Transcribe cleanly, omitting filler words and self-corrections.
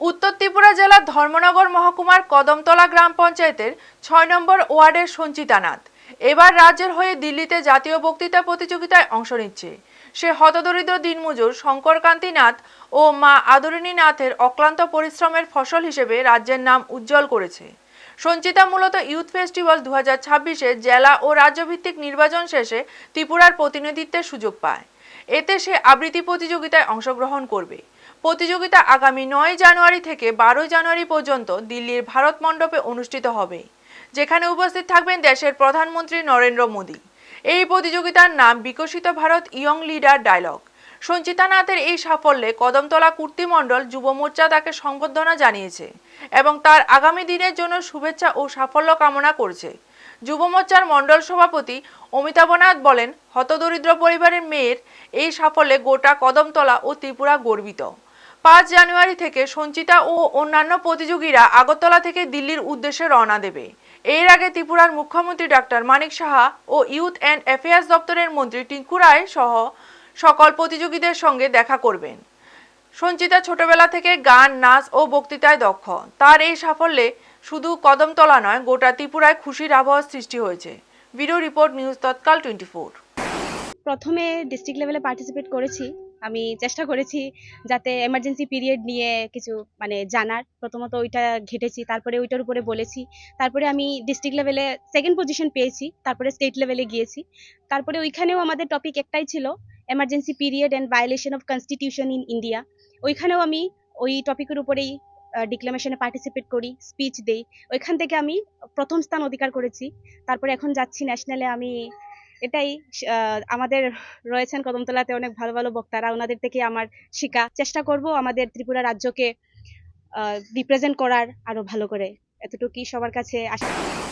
উত্তর ত্রিপুরা জেলার ধর্মনগর মহকুমার কদমতলা গ্রাম পঞ্চায়েতের ৬ নম্বর ওয়ার্ডের সঞ্চিতা নাথ এবার রাজ্যের হয়ে দিল্লিতে জাতীয় বক্তৃতা প্রতিযোগিতায় অংশ নিচ্ছে। সে হতদরিদ্র দিনমজুর শঙ্করকান্তি নাথ ও মা আদরিণী নাথের অক্লান্ত পরিশ্রমের ফসল হিসেবে রাজ্যের নাম উজ্জ্বল করেছে। সঞ্চিতা মূলত ইউথ ফেস্টিভ্যাল ২০২৬-এ জেলা ও রাজ্যভিত্তিক নির্বাচন শেষে ত্রিপুরার প্রতিনিধিত্বের সুযোগ পায়। এতে সে আবৃত্তি প্রতিযোগিতায় অংশগ্রহণ করবে। প্রতিযোগিতা আগামী ৯ জানুয়ারি থেকে ১২ জানুয়ারি পর্যন্ত দিল্লির ভারত মণ্ডপে অনুষ্ঠিত হবে, যেখানে উপস্থিত থাকবেন দেশের প্রধানমন্ত্রী নরেন্দ্র মোদী। এই প্রতিযোগিতার নাম Viksit Bharat young leader dialogue. Sanchita নাথের এই সাফল্যে কদমতলা কূর্তি মণ্ডল যুব মোর্চা তাকে সংবর্ধনা জানিয়েছে এবং তার আগামী দিনের জন্য শুভেচ্ছা ও সাফল্য কামনা করছে। যুব মোর্চার মণ্ডল সভাপতি অমিতাভ নাথ বলেন, হতদরিদ্র পরিবারের মেয়ের এই সাফল্যে গোটা কদমতলা ও ত্রিপুরা গর্বিত। ৫ জানুয়ারি থেকে সঞ্চিতা ও অন্যান্য প্রতিযোগীরা আগরতলা থেকে দিল্লির উদ্দেশ্যে রওনা দেবে। এর আগে ত্রিপুরার মুখ্যমন্ত্রী ডক্টর মানিক সাহা ও ইউথ অ্যান্ড অ্যাফেয়ার্স দপ্তরের মন্ত্রী টিঙ্কু রায় সহ সকল প্রতিযোগীদের সঙ্গে দেখা করবেন। সঞ্চিতা ছোটবেলা থেকে গান, নাচ ও বক্তৃতায় দক্ষ। তার এই সাফল্যে শুধু কদমতলা নয়, গোটা ত্রিপুরায় খুশির আবহাওয়া সৃষ্টি হয়েছে। ভিডিও রিপোর্ট, নিউজ তৎকাল 24। প্রথমে ডিস্ট্রিক্ট লেভেলে পার্টিসিপেট করেছি। আমি চেষ্টা করেছি যাতে এমার্জেন্সি পিরিয়ড নিয়ে কিছু জানার, প্রথমত ওইটা ঘেটেছি, তারপরে ওইটার উপরে বলেছি। তারপরে আমি ডিস্ট্রিক্ট লেভেলে সেকেন্ড পজিশন পেয়েছি, তারপরে স্টেট লেভেলে গিয়েছি। তারপরে ওইখানেও আমাদের টপিক একটাই ছিল, emergency period and violation of constitution in India. ওইখানেও আমি ওই টপিকের উপরেই ডিক্লামেশনে পার্টিসিপেট করি, স্পিচ দেই। ওইখান থেকে আমি প্রথম স্থান অধিকার করেছি। তারপরে এখন যাচ্ছি ন্যাশনালে। আমি এটাই আমাদের রয়েছেন কদমতলাতে অনেক ভালো ভালো বক্তারা, ওনাদের থেকে আমার শেখা। চেষ্টা করব আমাদের ত্রিপুরা রাজ্যকে রিপ্রেজেন্ট করার আরো ভালো করে। এতটুকুই সবার কাছে আশা।